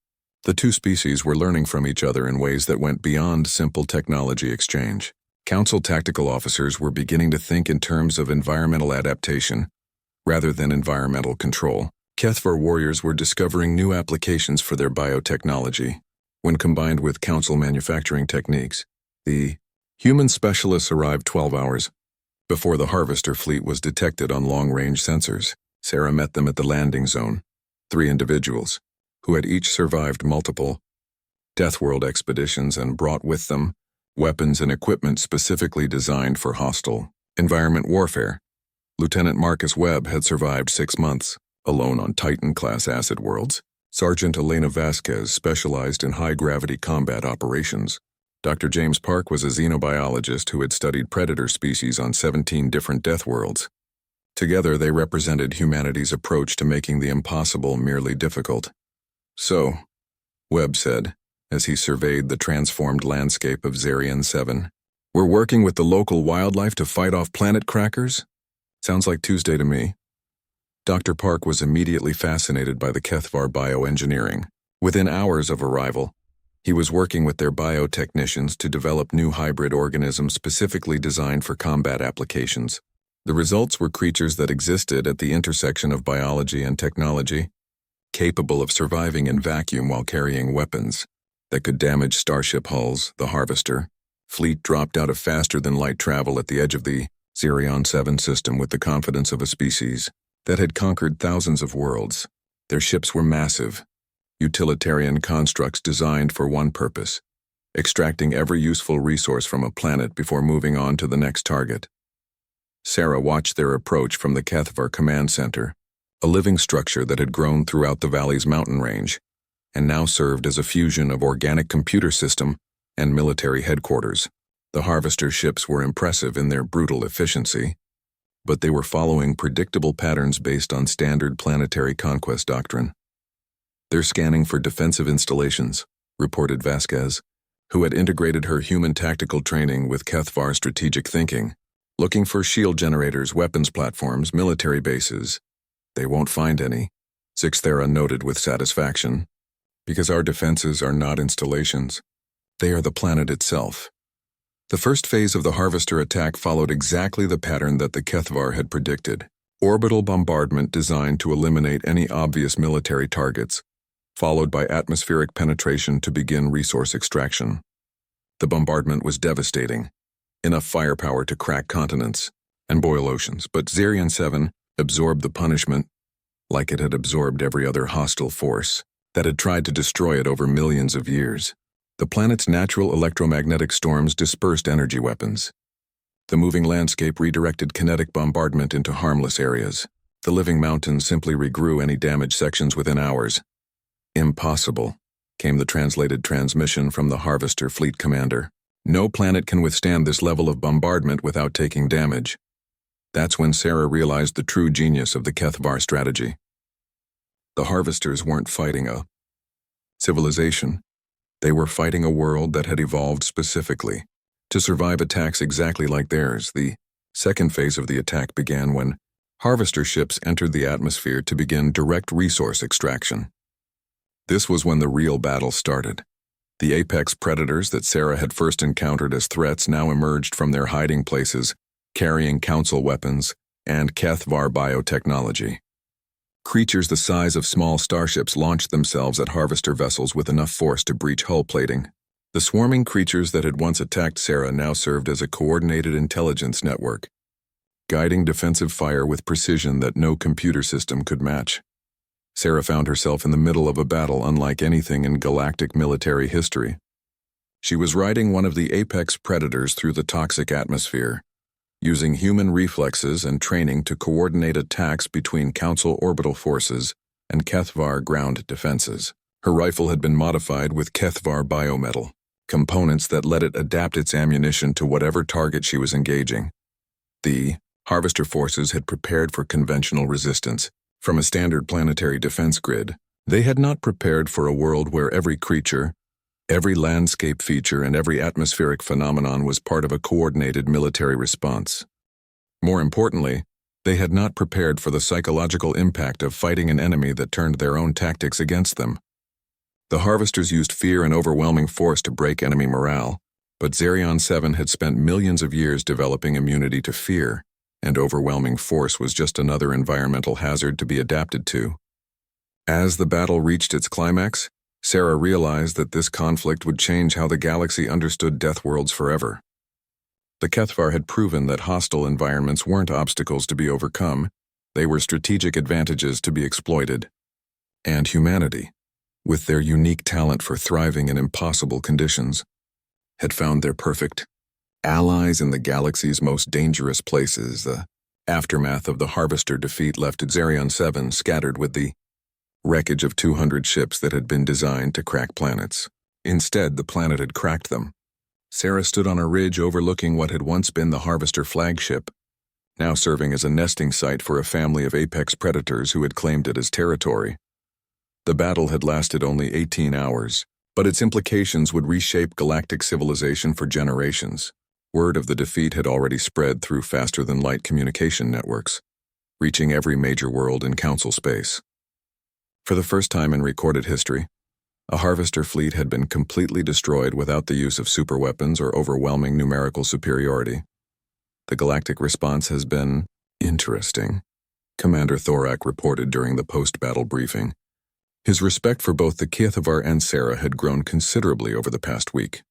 Speaker 1: the 2 species were learning from each other in ways that went beyond simple technology exchange. Council tactical officers were beginning to think in terms of environmental adaptation rather than environmental control. Kethvar warriors were discovering new applications for their biotechnology. When combined with Council manufacturing techniques, the human specialists arrived 12 hours before the harvester fleet was detected on long-range sensors. Sarah met them at the landing zone, 3 individuals, who had each survived multiple Deathworld expeditions and brought with them weapons and equipment specifically designed for hostile environment warfare. Lieutenant Marcus Webb had survived 6 months, alone on Titan-class acid worlds. Sergeant Elena Vasquez specialized in high-gravity combat operations. Dr. James Park was a xenobiologist who had studied predator species on 17 different Deathworlds. Together, they represented humanity's approach to making the impossible merely difficult. So, Webb said, as he surveyed the transformed landscape of Zerion 7, we're working with the local wildlife to fight off planet crackers? Sounds like Tuesday to me. Dr. Park was immediately fascinated by the Kethvar bioengineering. Within hours of arrival, he was working with their biotechnicians to develop new hybrid organisms specifically designed for combat applications. The results were creatures that existed at the intersection of biology and technology, capable of surviving in vacuum while carrying weapons that could damage starship hulls. The harvester fleet dropped out of faster-than-light travel at the edge of the Zerion 7 system with the confidence of a species that had conquered thousands of worlds. Their ships were massive, utilitarian constructs designed for one purpose, extracting every useful resource from a planet before moving on to the next target. Sarah watched their approach from the Kethvar Command Center, a living structure that had grown throughout the valley's mountain range, and now served as a fusion of organic computer system and military headquarters. The harvester ships were impressive in their brutal efficiency, but they were following predictable patterns based on standard planetary conquest doctrine. They're scanning for defensive installations, reported Vasquez, who had integrated her human tactical training with Kethvar strategic thinking, looking for shield generators, weapons platforms, military bases. They won't find any, Zixthera noted with satisfaction, because our defenses are not installations. They are the planet itself. The first phase of the harvester attack followed exactly the pattern that the Kethvar had predicted. Orbital bombardment designed to eliminate any obvious military targets, followed by atmospheric penetration to begin resource extraction. The bombardment was devastating, enough firepower to crack continents and boil oceans, but Zerion 7 absorbed the punishment like it had absorbed every other hostile force that had tried to destroy it over millions of years. The planet's natural electromagnetic storms dispersed energy weapons. The moving landscape redirected kinetic bombardment into harmless areas. The living mountains simply regrew any damaged sections within hours. Impossible, came the translated transmission from the Harvester Fleet Commander. No planet can withstand this level of bombardment without taking damage. That's when Sarah realized the true genius of the HFY strategy. The Harvesters weren't fighting a civilization. They were fighting a world that had evolved specifically to survive attacks exactly like theirs. The second phase of the attack began when Harvester ships entered the atmosphere to begin direct resource extraction. This was when the real battle started. The apex predators that Sarah had first encountered as threats now emerged from their hiding places, carrying council weapons and HFY biotechnology. Creatures the size of small starships launched themselves at Harvester vessels with enough force to breach hull plating. The swarming creatures that had once attacked Sarah now served as a coordinated intelligence network, guiding defensive fire with precision that no computer system could match. Sarah found herself in the middle of a battle unlike anything in galactic military history. She was riding one of the apex predators through the toxic atmosphere, using human reflexes and training to coordinate attacks between Council orbital forces and HFY ground defenses. Her rifle had been modified with HFY biometal, components that let it adapt its ammunition to whatever target she was engaging. The Harvester forces had prepared for conventional resistance from a standard planetary defense grid. They had not prepared for a world where every creature, every landscape feature, and every atmospheric phenomenon was part of a coordinated military response. More importantly, they had not prepared for the psychological impact of fighting an enemy that turned their own tactics against them. The Harvesters used fear and overwhelming force to break enemy morale, but Zerion 7 had spent millions of years developing immunity to fear, and overwhelming force was just another environmental hazard to be adapted to. As the battle reached its climax, Sarah realized that this conflict would change how the galaxy understood Deathworlds forever. The HFY had proven that hostile environments weren't obstacles to be overcome, they were strategic advantages to be exploited. And humanity, with their unique talent for thriving in impossible conditions, had found their perfect allies in the galaxy's most dangerous places. The aftermath of the Harvester defeat left Zerion 7 scattered with the wreckage of 200 ships that had been designed to crack planets. Instead, the planet had cracked them. Sarah stood on a ridge overlooking what had once been the Harvester flagship, now serving as a nesting site for a family of apex predators who had claimed it as territory. The battle had lasted only 18 hours, but its implications would reshape galactic civilization for generations. Word of the defeat had already spread through faster-than-light communication networks, reaching every major world in Council space. For the first time in recorded history, a Harvester fleet had been completely destroyed without the use of superweapons or overwhelming numerical superiority. The galactic response has been interesting, Commander Thorak reported during the post-battle briefing. His respect for both the HFY and Sarah had grown considerably over the past week.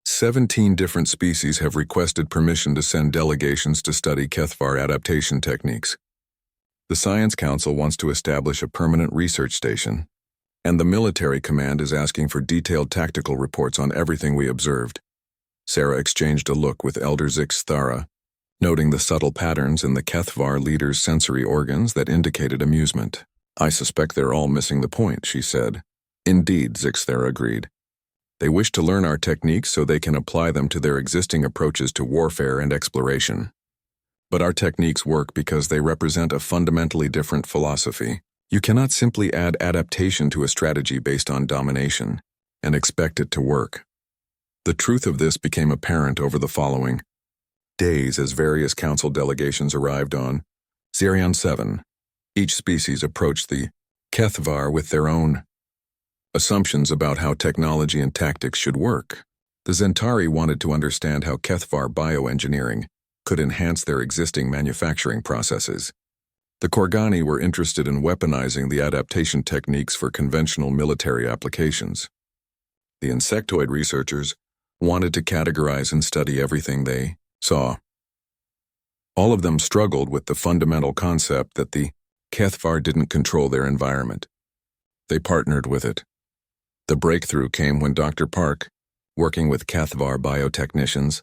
Speaker 1: 17 different species have requested permission to send delegations to study HFY adaptation techniques. The Science Council wants to establish a permanent research station, and the military command is asking for detailed tactical reports on everything we observed. Sarah exchanged a look with Elder Zixthara, noting the subtle patterns in the HFY leader's sensory organs that indicated amusement. I suspect they're all missing the point, she said. Indeed, Zixthara agreed. They wish to learn our techniques so they can apply them to their existing approaches to warfare and exploration. But our techniques work because they represent a fundamentally different philosophy. You cannot simply add adaptation to a strategy based on domination and expect it to work. The truth of this became apparent over the following days as various council delegations arrived on Zerion 7. Each species approached the HFY with their own assumptions about how technology and tactics should work. The Zentari wanted to understand how HFY bioengineering could enhance their existing manufacturing processes. The Korgani were interested in weaponizing the adaptation techniques for conventional military applications. The insectoid researchers wanted to categorize and study everything they saw. All of them struggled with the fundamental concept that the HFY didn't control their environment. They partnered with it. The breakthrough came when Dr. Park, working with HFY biotechnicians,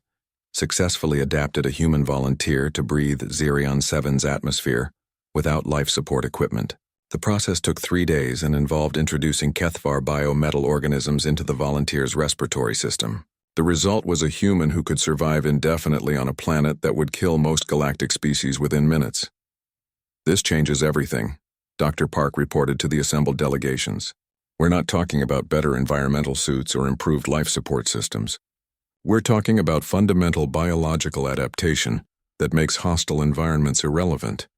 Speaker 1: successfully adapted a human volunteer to breathe Zerion 7's atmosphere without life support equipment. The process took 3 days and involved introducing HFY biometal organisms into the volunteer's respiratory system. The result was a human who could survive indefinitely on a planet that would kill most galactic species within minutes. "This changes everything," Dr. Park reported to the assembled delegations. "We're not talking about better environmental suits or improved life support systems. We're talking about fundamental biological adaptation that makes hostile environments irrelevant."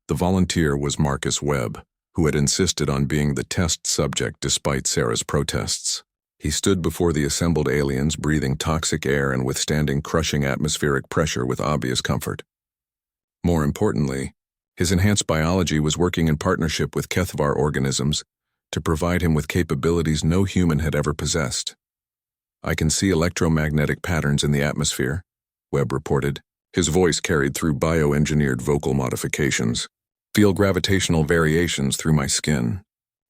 Speaker 1: The volunteer was Marcus Webb, who had insisted on being the test subject despite Sarah's protests. He stood before the assembled aliens, breathing toxic air and withstanding crushing atmospheric pressure with obvious comfort. More importantly, his enhanced biology was working in partnership with HFY organisms to provide him with capabilities no human had ever possessed. "I can see electromagnetic patterns in the atmosphere," Webb reported. His voice carried through bioengineered vocal modifications. "Feel gravitational variations through my skin.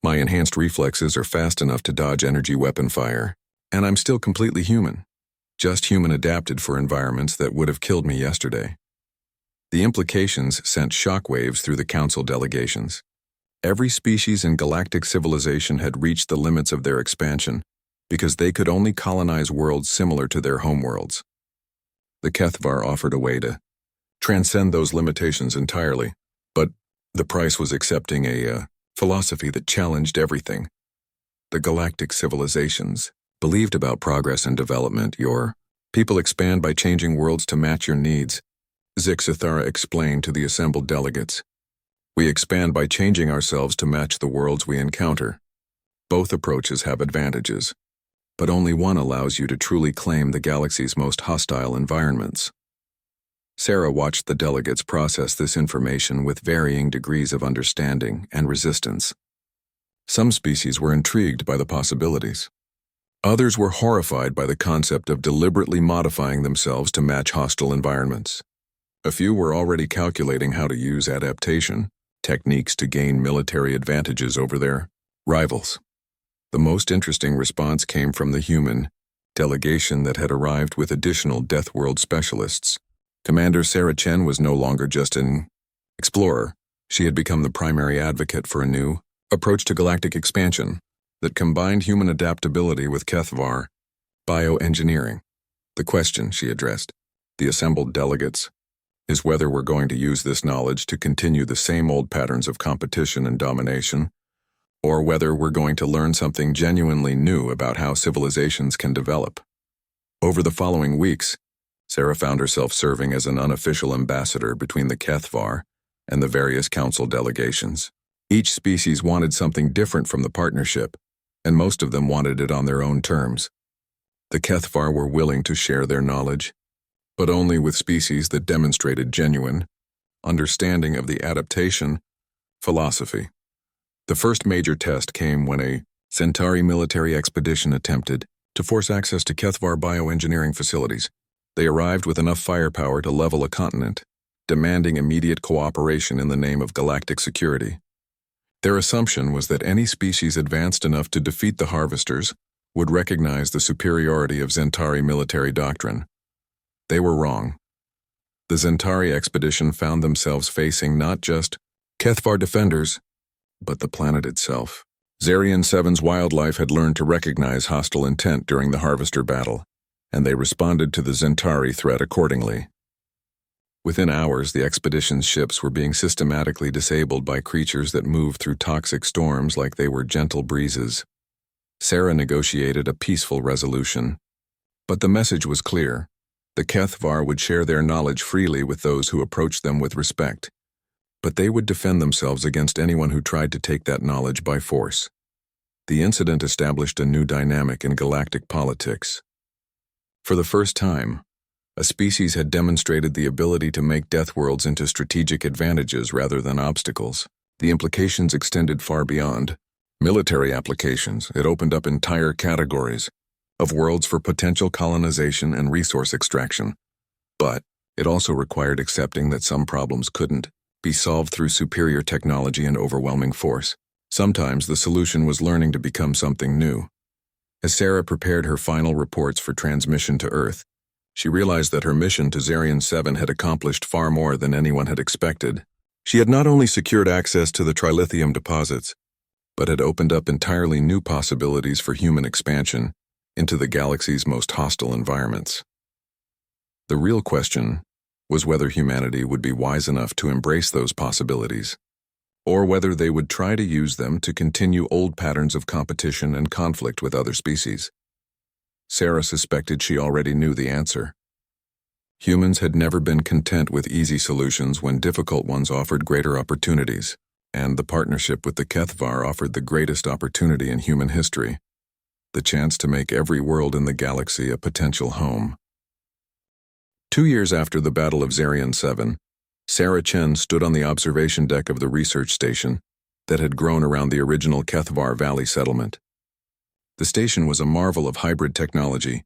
Speaker 1: My enhanced reflexes are fast enough to dodge energy weapon fire. And I'm still completely human. Just human adapted for environments that would have killed me yesterday." The implications sent shockwaves through the council delegations. Every species in galactic civilization had reached the limits of their expansion because they could only colonize worlds similar to their homeworlds. The HFY offered a way to transcend those limitations entirely, but the price was accepting a philosophy that challenged everything. The galactic civilizations believed about progress and development. "Your people expand by changing worlds to match your needs," Zixithara explained to the assembled delegates. "We expand by changing ourselves to match the worlds we encounter. Both approaches have advantages, but only one allows you to truly claim the galaxy's most hostile environments." Sarah watched the delegates process this information with varying degrees of understanding and resistance. Some species were intrigued by the possibilities. Others were horrified by the concept of deliberately modifying themselves to match hostile environments. A few were already calculating how to use adaptation techniques to gain military advantages over their rivals. The most interesting response came from the human delegation that had arrived with additional Deathworld specialists. Commander Sarah Chen was no longer just an explorer. She had become the primary advocate for a new approach to galactic expansion that combined human adaptability with HFY bioengineering. "The question," she addressed the assembled delegates, "is whether we're going to use this knowledge to continue the same old patterns of competition and domination, or whether we're going to learn something genuinely new about how civilizations can develop." Over the following weeks, Sarah found herself serving as an unofficial ambassador between the HFY and the various council delegations. Each species wanted something different from the partnership, and most of them wanted it on their own terms. The HFY were willing to share their knowledge, but only with species that demonstrated genuine understanding of the adaptation philosophy. The first major test came when a Centauri military expedition attempted to force access to HFY bioengineering facilities. They arrived with enough firepower to level a continent, demanding immediate cooperation in the name of galactic security. Their assumption was that any species advanced enough to defeat the Harvesters would recognize the superiority of Centauri military doctrine. They were wrong. The Centauri expedition found themselves facing not just HFY defenders, but the planet itself. Zerion 7's wildlife had learned to recognize hostile intent during the Harvester battle, and they responded to the Centauri threat accordingly. Within hours, the expedition's ships were being systematically disabled by creatures that moved through toxic storms like they were gentle breezes. Sarah negotiated a peaceful resolution, but the message was clear. The HFY would share their knowledge freely with those who approached them with respect, but they would defend themselves against anyone who tried to take that knowledge by force. The incident established a new dynamic in galactic politics. For the first time, A species had demonstrated the ability to make Deathworlds into strategic advantages rather than obstacles. The implications extended far beyond military applications. It opened up entire categories of worlds for potential colonization and resource extraction. But it also required accepting that some problems couldn't be solved through superior technology and overwhelming force. Sometimes the solution was learning to become something new. As Sarah prepared her final reports for transmission to Earth, she realized that her mission to Zarian 7 had accomplished far more than anyone had expected. She had not only secured access to the trilithium deposits, but had opened up entirely new possibilities for human expansion into the galaxy's most hostile environments. The real question was whether humanity would be wise enough to embrace those possibilities, or whether they would try to use them to continue old patterns of competition and conflict with other species. Sarah suspected she already knew the answer. Humans had never been content with easy solutions when difficult ones offered greater opportunities, and the partnership with the Kethvar offered the greatest opportunity in human history, the chance to make every world in the galaxy a potential home. 2 years after the Battle of Zarian 7, Sarah Chen stood on the observation deck of the research station that had grown around the original Kethvar Valley settlement. The station was a marvel of hybrid technology,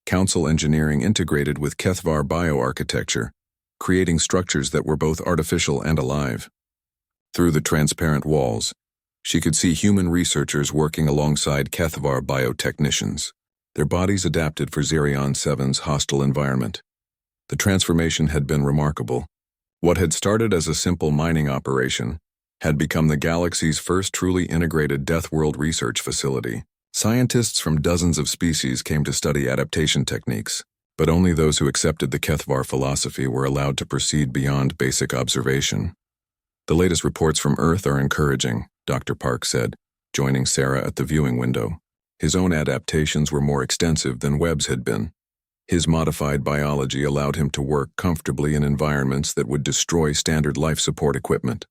Speaker 1: council engineering integrated with Kethvar bioarchitecture, creating structures that were both artificial and alive. Through the transparent walls, she could see human researchers working alongside Kethvar biotechnicians, their bodies adapted for Zarian 7's hostile environment. The transformation had been remarkable. What had started as a simple mining operation had become the galaxy's first truly integrated Deathworld research facility. Scientists from dozens of species came to study adaptation techniques, but only those who accepted the Kethvar philosophy were allowed to proceed beyond basic observation. The latest reports from Earth are encouraging, Dr. Park said, joining Sarah at the viewing window. His own adaptations were more extensive than Webb's had been. His modified biology allowed him to work comfortably in environments that would destroy standard life support equipment.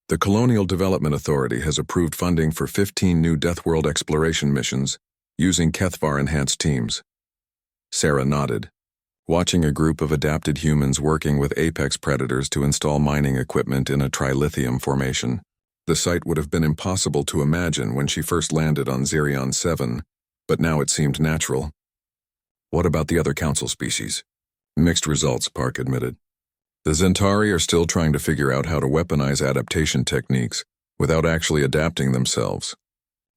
Speaker 1: The Colonial Development Authority has approved funding for 15 new Deathworld exploration missions using Kethvar-enhanced teams. Sarah nodded, watching a group of adapted humans working with apex predators to install mining equipment in a trilithium formation. The sight would have been impossible to imagine when she first landed on Zarian 7, but now it seemed natural. What about the other council species? Mixed results, Park admitted. The Zentari are still trying to figure out how to weaponize adaptation techniques without actually adapting themselves.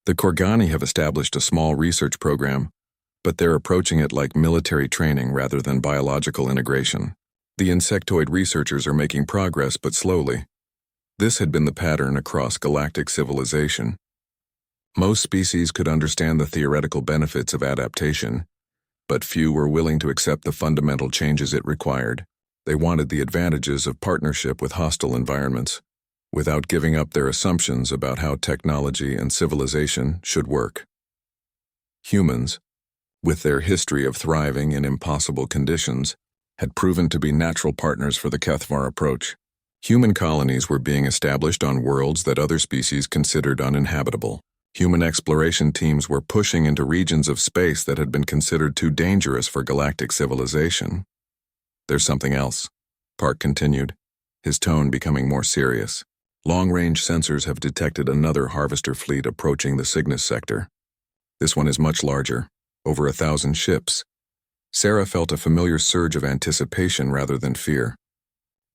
Speaker 1: The Korgani have established a small research program, but they're approaching it like military training rather than biological integration. The insectoid researchers are making progress, but slowly. This had been the pattern across galactic civilization. Most species could understand the theoretical benefits of adaptation, but few were willing to accept the fundamental changes it required. They wanted the advantages of partnership with hostile environments, without giving up their assumptions about how technology and civilization should work. Humans, with their history of thriving in impossible conditions, had proven to be natural partners for the Kethvar approach. Human colonies were being established on worlds that other species considered uninhabitable. Human exploration teams were pushing into regions of space that had been considered too dangerous for galactic civilization. There's something else, Park continued, his tone becoming more serious. Long-range sensors have detected another harvester fleet approaching the Cygnus sector. This one is much larger, over 1,000 ships. Sarah felt a familiar surge of anticipation rather than fear.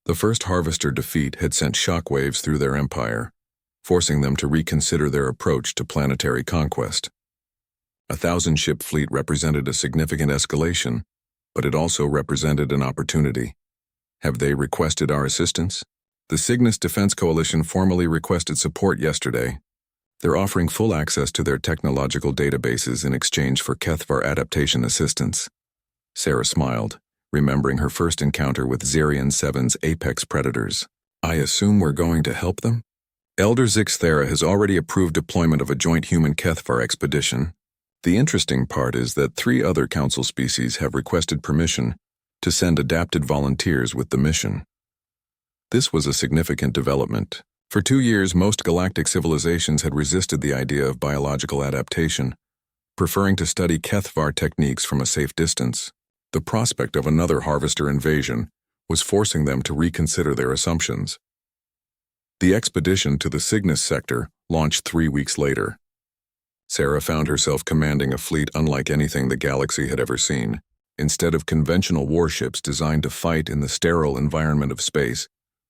Speaker 1: The first harvester defeat had sent shockwaves through their empire, forcing them to reconsider their approach to planetary conquest. 1,000-ship fleet represented a significant escalation, but it also represented an opportunity. Have they requested our assistance? The Cygnus Defense Coalition formally requested support yesterday. They're offering full access to their technological databases in exchange for Kethvar adaptation assistance. Sarah smiled, remembering her first encounter with Zarian 7's apex predators. I assume we're going to help them? Elder Zixthera has already approved deployment of a joint human Kethvar expedition. The interesting part is that 3 other council species have requested permission to send adapted volunteers with the mission. This was a significant development. For 2 years, most galactic civilizations had resisted the idea of biological adaptation, preferring to study Kethvar techniques from a safe distance. The prospect of another harvester invasion was forcing them to reconsider their assumptions. The expedition to the Cygnus sector launched 3 weeks later. Sarah found herself commanding a fleet unlike anything the galaxy had ever seen. Instead of conventional warships designed to fight in the sterile environment of space,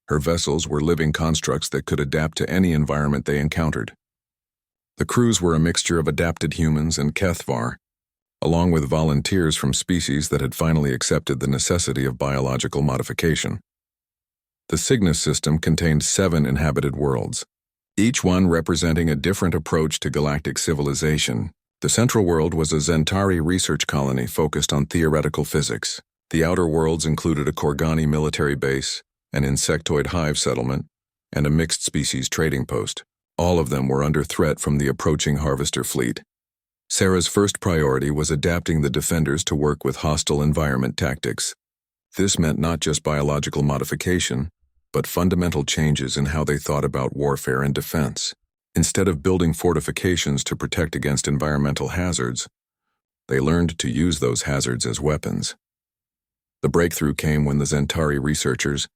Speaker 1: her vessels were living constructs that could adapt to any environment they encountered. The crews were a mixture of adapted humans and Kethvar, along with volunteers from species that had finally accepted the necessity of biological modification. The Cygnus system contained 7 inhabited worlds, each one representing a different approach to galactic civilization. The central world was a Zentari research colony focused on theoretical physics. The outer worlds included a Korgani military base, an insectoid hive settlement, and a mixed species trading post. All of them were under threat from the approaching harvester fleet. Sarah's first priority was adapting the defenders to work with hostile environment tactics. This meant not just biological modification, but fundamental changes in how they thought about warfare and defense. Instead of building fortifications to protect against environmental hazards, they learned to use those hazards as weapons. The breakthrough came when the Zentari researchers,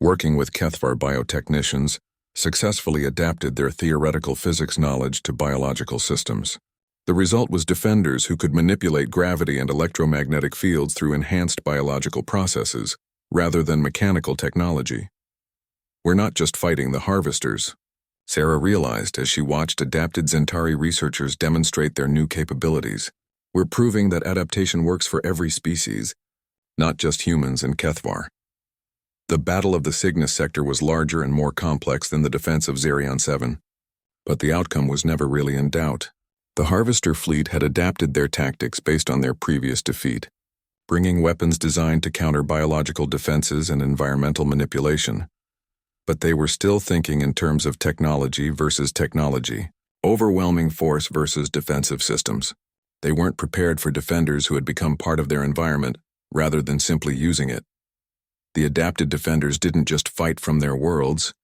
Speaker 1: working with Kethvar biotechnicians, successfully adapted their theoretical physics knowledge to biological systems. The result was defenders who could manipulate gravity and electromagnetic fields through enhanced biological processes, rather than mechanical technology. We're not just fighting the harvesters, Sarah realized as she watched adapted Zentari researchers demonstrate their new capabilities. We're proving that adaptation works for every species, not just humans and Kethvar. The Battle of the Cygnus sector was larger and more complex than the defense of Zerion 7, but the outcome was never really in doubt. The Harvester fleet had adapted their tactics based on their previous defeat, bringing weapons designed to counter biological defenses and environmental manipulation. But they were still thinking in terms of technology versus technology, overwhelming force versus defensive systems. They weren't prepared for defenders who had become part of their environment, rather than simply using it. The adapted defenders didn't just fight from their worlds,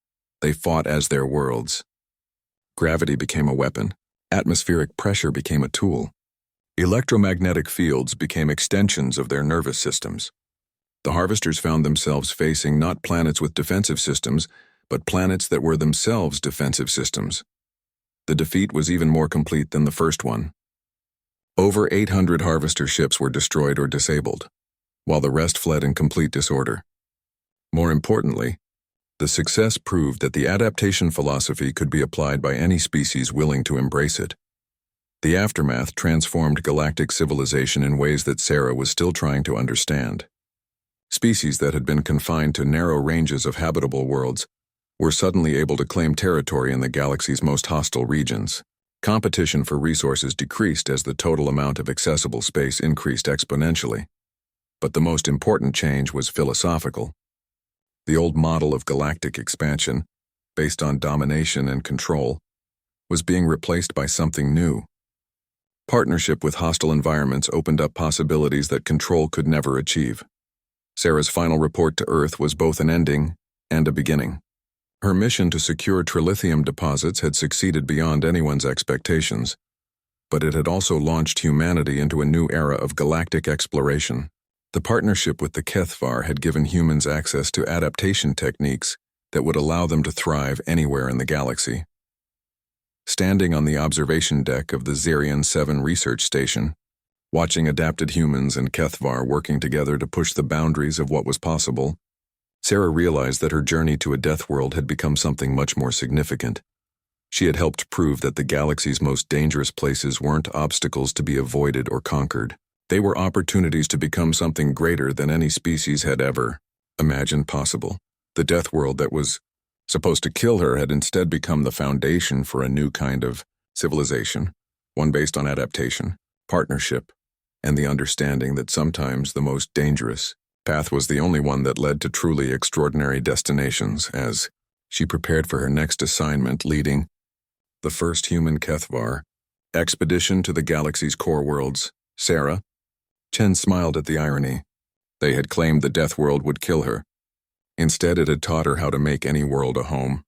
Speaker 1: they fought as their worlds. Gravity became a weapon. Atmospheric pressure became a tool. Electromagnetic fields became extensions of their nervous systems. The harvesters found themselves facing not planets with defensive systems, but planets that were themselves defensive systems. The defeat was even more complete than the first one. Over 800 harvester ships were destroyed or disabled, while the rest fled in complete disorder. More importantly, the success proved that the adaptation philosophy could be applied by any species willing to embrace it. The aftermath transformed galactic civilization in ways that Sarah was still trying to understand. Species that had been confined to narrow ranges of habitable worlds were suddenly able to claim territory in the galaxy's most hostile regions. Competition for resources decreased as the total amount of accessible space increased exponentially. But the most important change was philosophical. The old model of galactic expansion, based on domination and control, was being replaced by something new. Partnership with hostile environments opened up possibilities that control could never achieve. Sarah's final report to Earth was both an ending and a beginning. Her mission to secure trilithium deposits had succeeded beyond anyone's expectations, but it had also launched humanity into a new era of galactic exploration. The partnership with the Kethvar had given humans access to adaptation techniques that would allow them to thrive anywhere in the galaxy. Standing on the observation deck of the Zerion 7 research station, watching adapted humans and Kethvar working together to push the boundaries of what was possible, Sarah realized that her journey to a Deathworld had become something much more significant. She had helped prove that the galaxy's most dangerous places weren't obstacles to be avoided or conquered. They were opportunities to become something greater than any species had ever imagined possible. The Deathworld that was supposed to kill her had instead become the foundation for a new kind of civilization, one based on adaptation, partnership, and the understanding that sometimes the most dangerous path was the only one that led to truly extraordinary destinations. As she prepared for her next assignment, leading the first human Kethvar expedition to the galaxy's core worlds, Sarah, Chen smiled at the irony. They had claimed the Deathworld would kill her. Instead, it had taught her how to make any world a home.